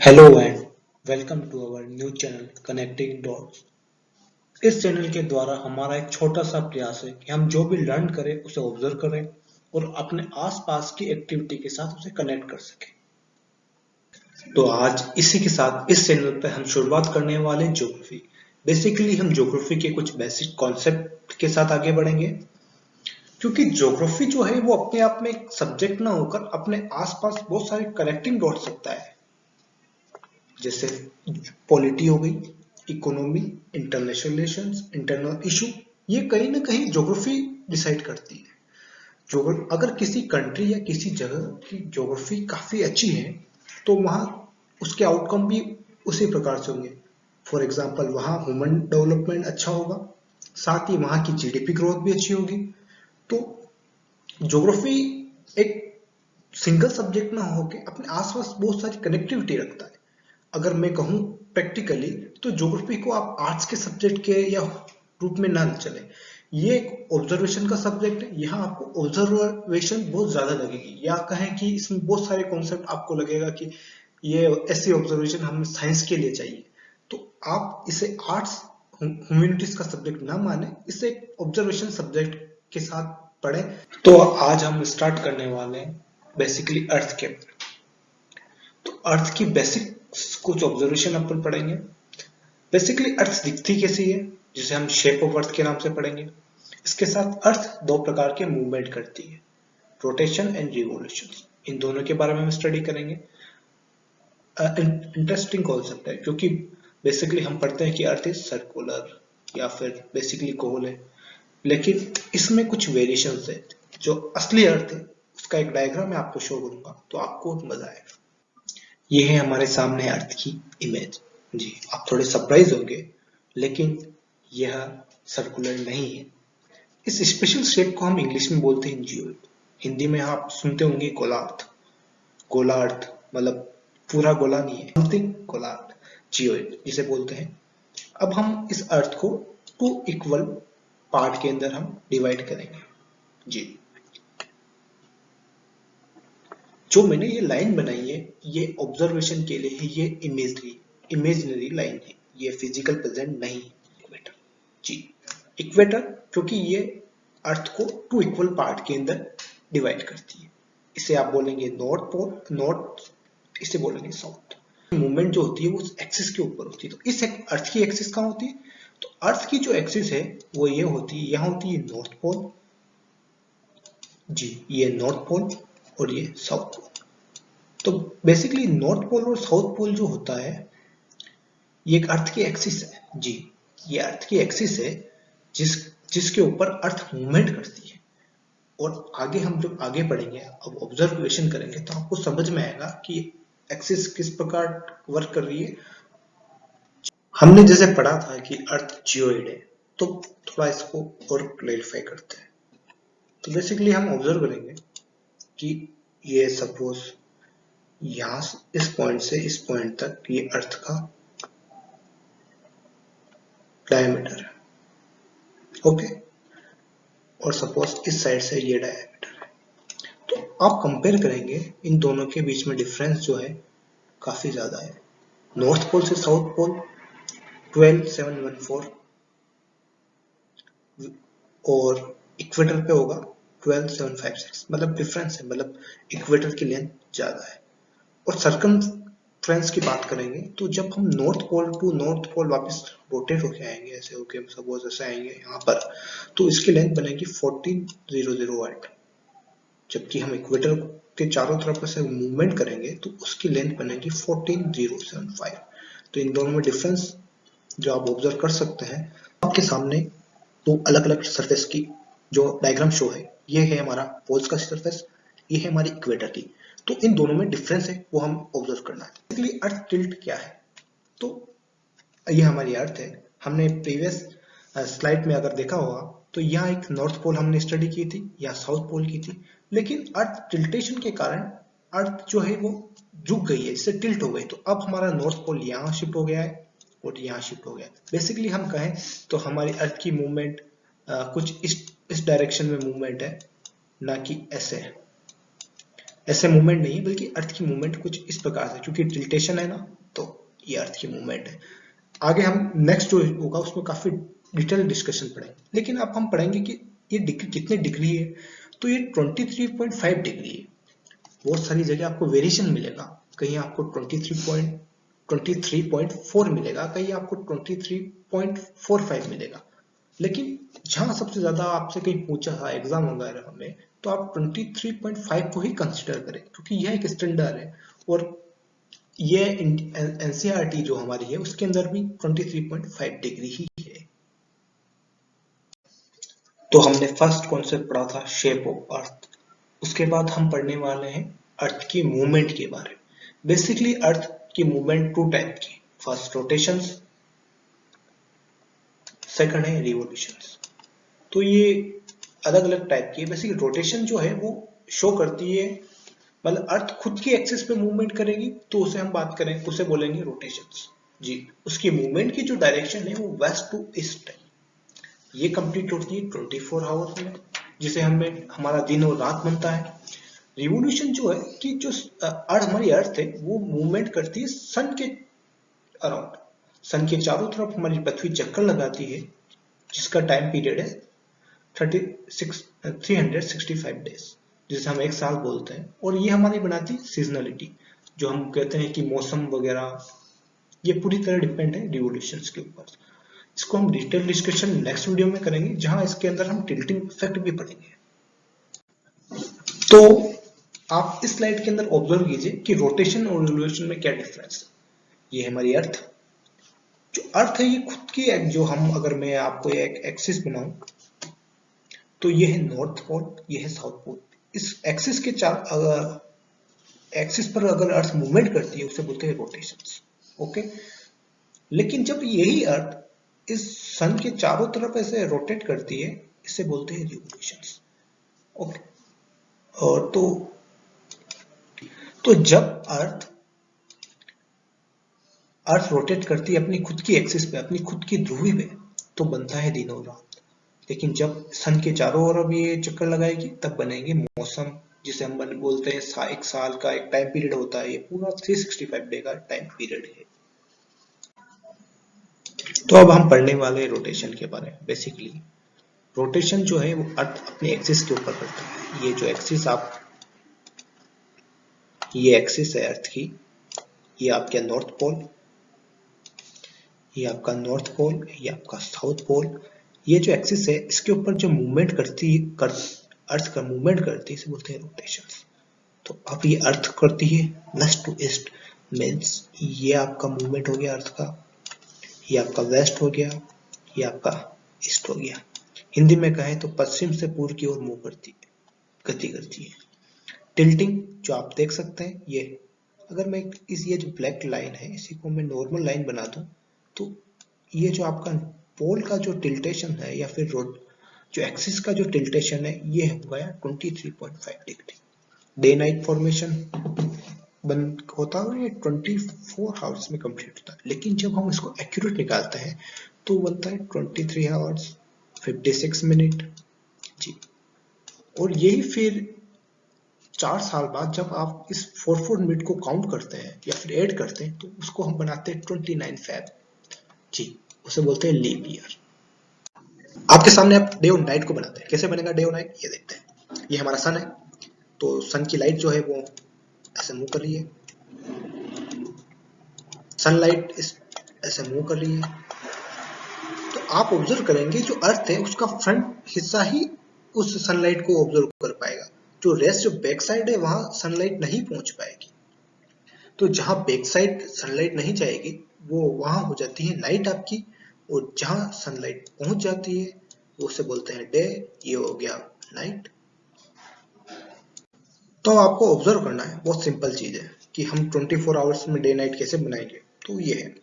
Hello and welcome to our new channel connecting dots. इस channel के द्वारा हमारा एक छोटा सा प्रयास है कि हम जो भी लर्न करें उसे ऑब्जर्व करें और अपने आसपास की एक्टिविटी के साथ उसे कनेक्ट कर सकें। तो आज इसी के साथ इस चैनल पर हम शुरुआत करने वाले हैं ज्योग्राफी। बेसिकली हम ज्योग्राफी के कुछ बेसिक कॉन्सेप्ट के साथ आगे बढ़ेंगे, क्योंकि ज्योग्राफी जो है वो अपने आप में एक सब्जेक्ट ना होकर अपने आसपास बहुत सारे कनेक्टिंग डॉट्स रखता है। जैसे पॉलिटी हो गई, economy, international relations, internal issue, ये कहीं ना कहीं ज्योग्राफी डिसाइड करती है। अगर किसी कंट्री या किसी जगह की ज्योग्राफी काफी अच्छी है तो वहाँ उसके आउटकम भी उसी प्रकार से होंगे। फॉर एग्जाम्पल वहाँ ह्यूमन डेवलपमेंट अच्छा होगा, साथ ही वहाँ की जीडीपी ग्रोथ भी अच्छी होगी। तो ज्योग्राफी एक सिंगल सब्जेक्ट ना होके अपने आसपास बहुत सारी कनेक्टिविटी रखता है। अगर मैं कहूँ प्रैक्टिकली तो ज्योग्राफी को आप आर्ट्स के सब्जेक्ट के या रूप में ना चले। ये एक ऑब्जर्वेशन का सब्जेक्ट है। यहाँ आपको ऑब्जर्वेशन बहुत ज्यादा लगेगी, या कहें कि इसमें बहुत सारे कॉन्सेप्ट आपको लगेगा कि ये ऐसी ऑब्जर्वेशन हमें साइंस के लिए चाहिए। तो आप इसे आर्ट्स ह्यूमैनिटीज का सब्जेक्ट ना माने, इसे एक ऑब्जर्वेशन सब्जेक्ट के साथ पढ़ें। तो आज हम स्टार्ट करने वाले हैं बेसिकली अर्थ के। तो अर्थ की बेसिक कुछ ऑब्जर्वेशन अपन पढ़ेंगे। बेसिकली अर्थ दिखती कैसी है, जिसे हम शेप ऑफ अर्थ के नाम से पढ़ेंगे। इसके साथ अर्थ दो प्रकार के मूवमेंट करती है, रोटेशन एंड रिवोल्यूशन। इन दोनों के बारे में हम स्टडी करेंगे। इंटरेस्टिंग कॉन्सेप्ट है, क्योंकि बेसिकली हम पढ़ते हैं कि अर्थ इज सर्कुलर या फिर बेसिकली गोल है, लेकिन इसमें कुछ वेरिएशंस है। जो असली अर्थ है उसका एक डायग्राम मैं आपको शो करूंगा तो आपको मजा आएगा। ये है हमारे सामने अर्थ की इमेज। जी, आप थोड़े सरप्राइज होंगे, लेकिन यह सर्कुलर नहीं है। इस स्पेशल शेप को हम इंग्लिश में बोलते हैं जियोइड। हिंदी में आप सुनते होंगे गोलार्थ। गोलार्थ मतलब पूरा गोला नहीं है, समथिंग गोलार्थ, जियोइड जिसे बोलते हैं। अब हम इस अर्थ को टू इक्वल पार्ट के अंदर हम डिवाइड करेंगे। जी, जो मैंने ये लाइन बनाई है ये ऑब्जर्वेशन के लिए है। ये इमेजनरी लाइन है, ये फिजिकल प्रेजेंट नहीं है। इक्वेटर, जी, इक्वेटर, क्योंकि ये अर्थ को टू इक्वल पार्ट के अंदर डिवाइड करती है। इसे आप बोलेंगे नॉर्थ पोल, नॉर्थ, इसे बोलेंगे साउथ। मूवमेंट जो होती है वो एक्सिस के ऊपर होती है। तो इस अर्थ की एक्सिस कहाँ होती है? तो अर्थ की जो एक्सिस है वो ये होती है, यहाँ होती है नॉर्थ पोल। जी, ये नॉर्थ पोल और ये साउथ पोल। तो बेसिकली नॉर्थ पोल और साउथ पोल जो होता है ये एक अर्थ की एक्सिस है। जी, ये अर्थ की एक्सिस है जिसके ऊपर अर्थ मूवमेंट करती है। और आगे हम जब आगे बढ़ेंगे, अब ऑब्जर्वेशन करेंगे तो आपको समझ में आएगा कि एक्सिस किस प्रकार वर्क कर रही है। हमने जैसे पढ़ा था कि अर्थ जियोइड है, तो थोड़ा इसको और क्लैरिफाई करते हैं। तो बेसिकली हम ऑब्जर्व करेंगे कि ये सपोज यहाँ इस पॉइंट से इस पॉइंट तक ये अर्थ का डायमीटर है, ओके। और सपोज इस साइड से ये डायमीटर है। तो आप कंपेयर करेंगे, इन दोनों के बीच में डिफरेंस जो है काफी ज्यादा है। नॉर्थ पोल से साउथ पोल 12714 और इक्वेटर पे होगा 12756। मतलब डिफरेंस है, मतलब इक्वेटर की लेंथ ज्यादा है। और सर्कमफ्रेंस की बात करेंगे तो जब हम north pole to north pole वापस रोटेट होके आएंगे, ऐसे होके सपोज ऐसे आएंगे यहाँ पर, तो इसकी लेंथ बनेगी 1400 जबकि हम इक्वेटर के चारों तरफ से मूवमेंट करेंगे तो उसकी लेंथ बनेगी 14075। तो इन दोनों में डिफरेंस जो आप ऑब्जर्व कर सकते हैं। आपके सामने दो अलग अलग सरफेस की जो डायग्राम शो है, ये है हमारा पोल्स का सरफेस, ये है हमारी इक्वेटर की। तो इन दोनों में डिफरेंस है, वो हम ऑब्जर्व करना है। बेसिकली अर्थ टिल्ट क्या है? तो ये हमारी अर्थ है। हमने प्रीवियस स्लाइड में अगर देखा होगा तो यहाँ एक नॉर्थ पोल हमने स्टडी की थी, या साउथ पोल की थी। लेकिन अर्थ टिल्टेशन के कारण अर्थ जो है वो झुक गई है, इससे टिल्ट हो गई। तो अब हमारा नॉर्थ पोल यहाँ शिफ्ट हो गया है और यहाँ शिफ्ट हो गया है। बेसिकली हम कहें तो हमारी अर्थ की मूवमेंट कुछ इस डायरेक्शन में मूवमेंट है, ना कि ऐसे है। ऐसे मूवमेंट नहीं है, बल्कि अर्थ की मूवमेंट कुछ इस प्रकार से, क्योंकि टिल्टेशन है ना, तो ये अर्थ की मूवमेंट है। आगे हम नेक्स्ट जो होगा उसमें काफी डिटेल डिस्कशन पढ़ेंगे, लेकिन अब हम पढ़ेंगे कि ये डिग्री कितने डिग्री है। तो ये 23.5 डिग्री है। बहुत सारी जगह आपको वेरिएशन मिलेगा, कहीं आपको 23.4 मिलेगा, कहीं आपको 23.45 मिलेगा। लेकिन जहां सबसे ज्यादा आपसे कहीं पूछा है एग्जाम वगैरह में, तो आप 23.5 को ही कंसिडर करें, क्योंकि यह एक स्टैंडर्ड है। और ये एनसीईआरटी जो हमारी है उसके अंदर भी 23.5 डिग्री ही है। तो हमने फर्स्ट कॉन्सेप्ट पढ़ा था शेप ऑफ अर्थ। उसके बाद हम पढ़ने वाले हैं अर्थ की मूवमेंट के बारे में। बेसिकली अर्थ की मूवमेंट टू टाइप की, फर्स्ट रोटेशंस, सेकंड है रिवोल्यूशंस। तो ये अलग अलग टाइप की है। बेसिकली रोटेशन जो है वो शो करती है, मतलब अर्थ खुद की एक्सिस पे मूवमेंट करेगी तो उसे हम बात करें, उसे बोलेंगे रोटेशंस जी। उसकी मूवमेंट की जो डायरेक्शन है वो वेस्ट टू ईस्ट है। ये कंप्लीट होती है 24 आवर्स में, जिसे हमें हमारा दिन और रात बनता है। रिवोल्यूशन जो है कि जो हमारी अर्थ है वो मूवमेंट करती है सन के अराउंड, सन के चारों तरफ हमारी पृथ्वी चक्कर लगाती है, जिसका टाइम पीरियड है 365 डेज, जिसे हम एक साल बोलते हैं। और ये हमारी बनाती सीजनलिटी, जो हम कहते हैं कि मौसम वगैरह, ये पूरी तरह डिपेंड है रिवोल्यूशंस के ऊपर। इसको हम डिटेल डिस्कशन नेक्स्ट वीडियो में करेंगे, जहां इसके अंदर हम टिल्टिंग इफेक्ट भी पढ़ेंगे। तो आप इस स्लाइड के अंदर ऑब्जर्व कीजिए कि रोटेशन और रिवोल्यूशन में क्या डिफरेंस है। ये हमारी अर्थ, जो अर्थ है ये खुद की एक, जो हम अगर मैं आपको एक एक्सिस बनाऊं, तो ये है नॉर्थ पोल, ये है साउथ पोल। इस एक्सिस के चार एक्सिस पर अगर अर्थ मूवमेंट करती है उसे बोलते हैं रोटेशंस। ओके, लेकिन जब यही अर्थ इस सन के चारों तरफ ऐसे रोटेट करती है, इसे बोलते हैं रिवोल्यूशंस। ओके, और तो जब अर्थ रोटेट करती है अपनी खुद की एक्सिस पे, अपनी खुद की ध्रुवी पे, तो बनता है दिन और रात। लेकिन जब सन के चारों ओर अब ये चक्कर लगाएगी तब बनेंगे मौसम, जिसे हम बोलते हैं एक साल का एक टाइम पीरियड होता है। ये पूरा 365 डे का टाइम पीरियड है। तो अब हम पढ़ने वाले रोटेशन के बारे में। बेसिकली रोटेशन जो है वो अर्थ अपने एक्सिस के ऊपर करता है। ये जो एक्सिस ये एक्सिस है अर्थ की, ये आपका नॉर्थ पोल, ये आपका नॉर्थ पोल, ये आपका साउथ पोल। ये जो एक्सिस है इसके ऊपर जो मूवमेंट अर्थ का मूवमेंट करती है इसे बोलते हैं रोटेशन। तो अब ये अर्थ करती है वेस्ट टू ईस्ट, मीन्स ये आपका मूवमेंट हो गया अर्थ का, ये आपका वेस्ट हो गया, ये आपका ईस्ट हो गया। हिंदी में कहें तो पश्चिम से पूर्व की ओर मूव करती है, गति करती है। टिल्टिंग जो आप देख सकते हैं, ये अगर मैं ये जो ब्लैक लाइन है इसी को मैं नॉर्मल लाइन बना दूं, तो ये जो आपका पोल का जो टिल्टेशन है या फिर रोड जो एक्सिस का जो टिल्टेशन है, ये हो गया 23.5 डिग्री। डे नाइट फॉर्मेशन बन होता है, ये 24 आवर्स में कंप्लीट होता है। लेकिन जब हम इसको एक्यूरेट निकालते हैं तो बनता है 23 आवर्स 56 मिनट जी। और यही फिर 4 साल बाद जब आप इस 4 मिनट को काउंट करते हैं या फिर ऐड करते हैं, तो उसको हम बनाते हैं 29 फेब जी, उसे बोलते हैं लीप ईयर। आपके सामने आप डे और नाइट को बनाते हैं, कैसे बनेगा डे और नाइट ये देखते हैं। ये हमारा सन है, तो सन की लाइट जो है वो ऐसे मूव कर रही है, सनलाइट इस ऐसे मूव कर रही है। तो आप ऑब्जर्व करेंगे जो अर्थ है उसका फ्रंट हिस्सा ही उस सनलाइट को ऑब्जर्व कर पाएगा, जो रेस्ट जो बैक साइड है वहां सनलाइट नहीं पहुंच पाएगी। तो जहां बैक साइड सनलाइट नहीं जाएगी वो वहां हो जाती है नाइट आपकी, और जहां सनलाइट पहुंच जाती है वो उसे बोलते हैं डे। ये हो गया नाइट। तो आपको ऑब्जर्व करना है, बहुत सिंपल चीज है कि हम 24 आवर्स में डे नाइट कैसे बनाएंगे। तो ये है,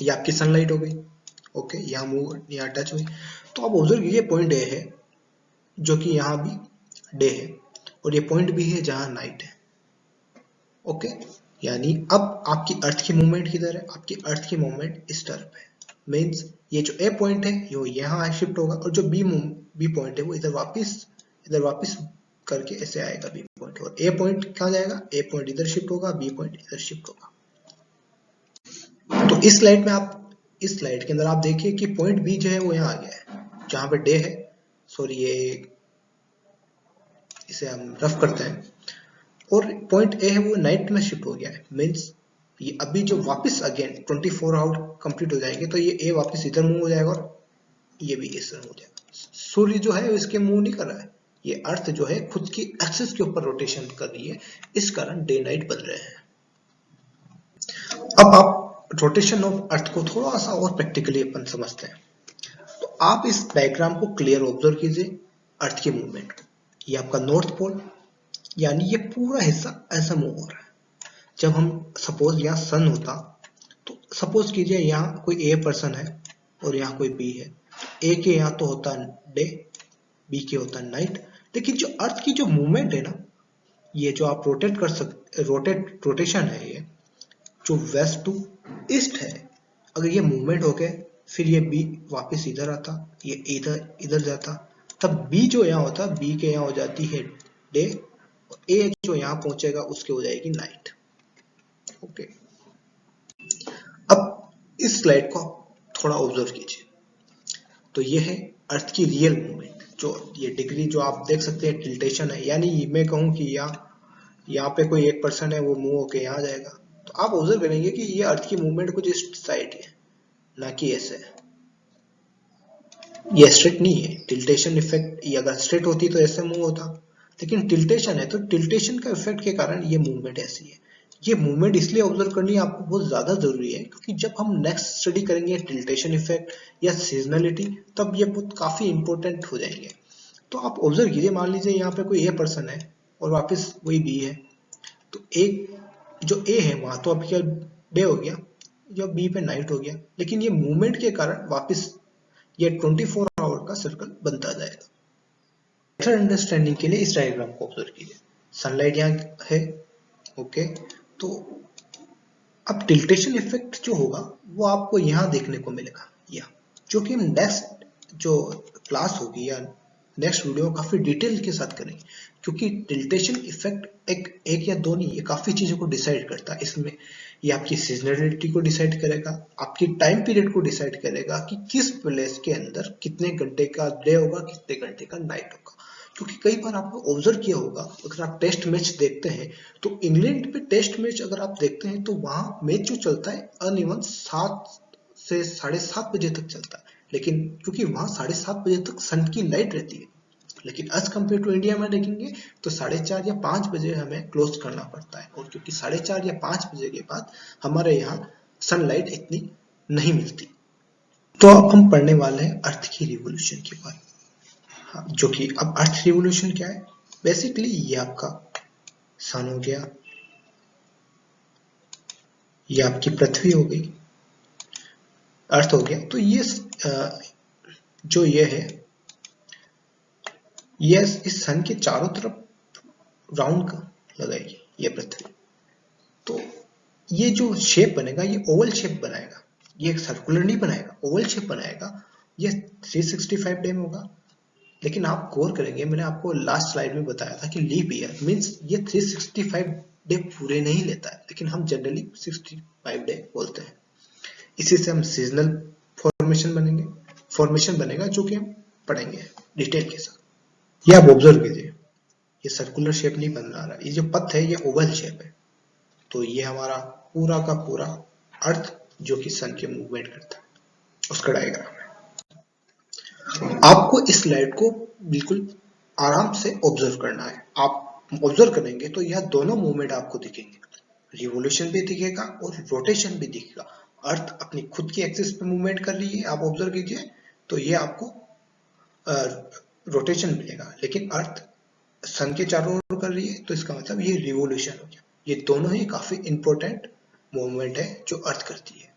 ये आपकी सनलाइट हो गई। ओके, यहाँ मूव यहाँ टच हुई, तो आप ऑब्जर्व कीजिए पॉइंट ए है जो कि यहाँ भी डे है, और ये पॉइंट भी है जहां नाइट है। ओके, यानी अब आपकी अर्थ की मूवमेंट किधर है, आपकी अर्थ की मूवमेंट इस तरफ है। मीन्स ये जो ए पॉइंट है ये यहाँ शिफ्ट होगा, और जो बी पॉइंट है वो इधर वापस करके ऐसे आएगा बी पॉइंट, और ए पॉइंट कहाँ जाएगा, ए पॉइंट इधर शिफ्ट होगा, बी पॉइंट इधर शिफ्ट होगा। तो इस स्लाइड में आप, इस स्लाइड के अंदर आप देखिए कि पॉइंट बी जो है वो यहाँ आ गया है जहां पे डे है, सॉरी ये इसे हम रफ करते हैं, और पॉइंट ए है वो नाइट में शिफ्ट हो गया है। मीन्स ये अभी जो वापस अगेन 24 आवर कंप्लीट हो जाएंगे तो ये ए वापस इधर मूव हो जाएगा और ये भी इस तरह हो जाएगा। सूर्य जो है इसके मूव नहीं कर रहा है, ये अर्थ जो है खुद की एक्सिस के ऊपर रोटेशन कर रही है, इस कारण डे नाइट बन रहे हैं। अब आप रोटेशन ऑफ अर्थ को थोड़ा सा और प्रैक्टिकली अपन समझते हैं। तो आप इस डायग्राम को क्लियर ऑब्जर्व कीजिए, अर्थ के मूवमेंट को। ये आपका नॉर्थ पोल, यानी ये पूरा हिस्सा ऐसा मूव हो रहा है। जब हम सपोज यहाँ सन होता, तो सपोज कीजिए यहाँ कोई ए पर्सन है और यहाँ कोई बी है। ए के यहाँ तो होता है डे, बी के होता है नाइट, लेकिन जो अर्थ की जो मूवमेंट है ना, ये जो आप रोटेट कर सकते, रोटेशन है, ये जो वेस्ट टू ईस्ट है, अगर ये मूवमेंट हो गए फिर ये बी वापस इधर आता, ये इधर इधर जाता, तब बी जो यहाँ होता, बी के यहाँ हो जाती है डे, और ए जो यहाँ पहुंचेगा उसके हो जाएगी नाइट। ओके, अब इस स्लाइड को थोड़ा ऑब्जर्व कीजिए। तो ये है अर्थ की रियल मूवमेंट, जो ये डिग्री जो आप देख सकते हैं टिल्टेशन है, यानी मैं कहूँ कि यहाँ पे कोई एक पर्सन है वो मूव होके यहाँ जाएगा, तो आप ऑब्जर्व करेंगे कि ये अर्थ की मूवमेंट कुछ इस साइड है, ना कि ऐसे है। ये स्ट्रेट नहीं है, टिल्टेशन इफेक्ट, ये अगर स्ट्रेट होती तो ऐसे मूव होता, लेकिन टिल्टेशन है तो टिल्टेशन का इफेक्ट के कारण ये मूवमेंट ऐसी है। ये मूवमेंट इसलिए ऑब्जर्व करनी आपको बहुत ज्यादा जरूरी है क्योंकि जब हम नेक्स्ट स्टडी करेंगे टिल्टेशन इफेक्ट या सीजनलिटी, तब ये बहुत काफी इंपॉर्टेंट हो जाएंगे। तो आप ऑब्जर्व कीजिए, मान लीजिए यहाँ पे कोई ए पर्सन है और वापस वही बी है, तो एक जो ए है वहां तो अब क्या डे हो गया, जो बी पे नाइट हो गया, लेकिन ये मूवमेंट के कारण वापस ये 24 आवर का सर्कल बनता जाएगा। बेटर अंडरस्टैंडिंग के लिए इस डायग्राम को ऑब्जर्व कीजिए। सनलाइट यहाँ है, ओके, तो अब टिल्टेशन इफेक्ट जो होगा वो आपको यहाँ देखने को मिलेगा, यहाँ, जो कि हम नेक्स्ट जो क्लास होगी या नेक्स्ट वीडियो काफी डिटेल के साथ करेंगे, क्योंकि टिल्टेशन इफेक्ट एक या दो नहीं, ये काफी चीजों को डिसाइड करता है। इसमें ये आपकी सीजनलिटी को डिसाइड करेगा, आपकी टाइम पीरियड को डिसाइड करेगा कि किस प्लेस के अंदर कितने घंटे का डे होगा, कितने घंटे का नाइट होगा। क्योंकि कई बार आपने ऑब्जर्व किया होगा, अगर आप टेस्ट मैच देखते हैं तो इंग्लैंड पे टेस्ट मैच अगर आप देखते हैं तो वहां मैच जो चलता है अनइवन 7 से 7:30 बजे तक चलता है, लेकिन क्योंकि वहां 7:30 बजे तक सन की लाइट रहती है, लेकिन एज कम्पेयर टू इंडिया में देखेंगे तो 4:30 या 5 बजे हमें क्लोज करना पड़ता है, और क्योंकि 4:30 या 5 बजे के बाद हमारे यहाँ सनलाइट इतनी नहीं मिलती। तो अब हम पढ़ने वाले हैं अर्थ की रिवोल्यूशन के बारे में। जो कि अब अर्थ रिवोल्यूशन क्या है, बेसिकली ये आपका सन हो गया, ये आपकी पृथ्वी हो गई, अर्थ हो गया, तो ये जो ये है ये इस सन के चारों तरफ राउंड लगाएगी ये पृथ्वी। तो ये जो शेप बनेगा ये ओवल शेप बनाएगा, ये सर्कुलर नहीं बनाएगा, ओवल शेप बनाएगा। ये 365 डे में होगा, लेकिन आप गौर करेंगे, मैंने आपको लास्ट स्लाइड में बताया था कि लीप ईयर मींस ये 365 डे पूरे नहीं लेता है, लेकिन हम जनरली 65 डे बोलते हैं। इसी से हम सीजनल फॉर्मेशन बनेगा, जो कि हम पढ़ेंगे डिटेल के साथ। ये आप ऑब्जर्व कीजिए, ये सर्कुलर शेप नहीं बन रहा, ये जो पथ है ये ओवल शेप है। तो ये हमारा पूरा का पूरा अर्थ जो कि सन के मूवमेंट करता है उसका डायग्राम है। आपको इस स्लाइड को बिल्कुल आराम से ऑब्जर्व करना है। आप ऑब्जर्व करेंगे तो यह दोनों मूवमेंट आपको दिखेंगे, रिवोल्यूशन भी दिखेगा और रोटेशन भी दिखेगा। अर्थ अपनी खुद की एक्सिस पे मूवमेंट कर रही है, आप ऑब्जर्व कीजिए, तो ये आपको रोटेशन मिलेगा, लेकिन अर्थ सन के चारों ओर कर रही है, तो इसका मतलब ये रिवोल्यूशन हो गया। ये दोनों ही काफी इंपॉर्टेंट मूवमेंट है जो अर्थ करती है।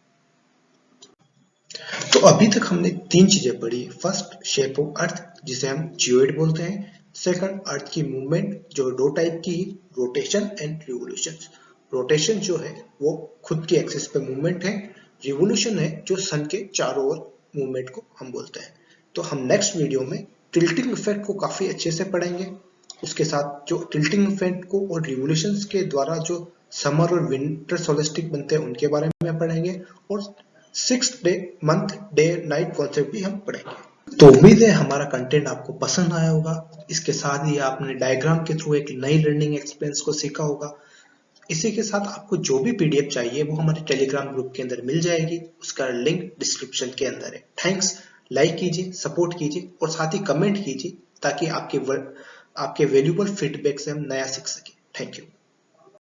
तो अभी तक हमने 3 चीजें पढ़ी। फर्स्ट, शेप ऑफ अर्थ जिसे हम जियोइड बोलते हैं। सेकंड, अर्थ की मूवमेंट जो 2 टाइप की, रोटेशन एंड रिवोल्यूशन। रोटेशन जो है वो खुद की एक्सिस पे मूवमेंट है, रिवोल्यूशन है जो सन के चारों ओर मूवमेंट को हम बोलते हैं। तो हम नेक्स्ट वीडियो में टिल्टिंग इफेक्ट को काफी अच्छे से पढ़ेंगे उसके साथ जो टिल्टिंग इफेक्ट को और रिवोल्यूशंस के द्वारा जो समर और विंटर सोलिस्टिक बनते हैं उनके बारे में पढ़ेंगे, और 6 day month day night concept भी हम पढ़ेंगे। तो उम्मीद है हमारा कंटेंट आपको पसंद आया होगा। इसके साथ ही आपने डायग्राम के थ्रू एक नई लर्निंग एक्सपीरियंस को सीखा होगा। इसी के साथ आपको जो भी पीडीएफ चाहिए वो हमारे टेलीग्राम ग्रुप के अंदर मिल जाएगी, उसका लिंक डिस्क्रिप्शन के अंदर है। थैंक्स, लाइक कीजिए, सपोर्ट कीजिए और साथ ही कमेंट कीजिए ताकि आपके वैल्यूबल फीडबैक से हम नया सीख सकें। Thank you.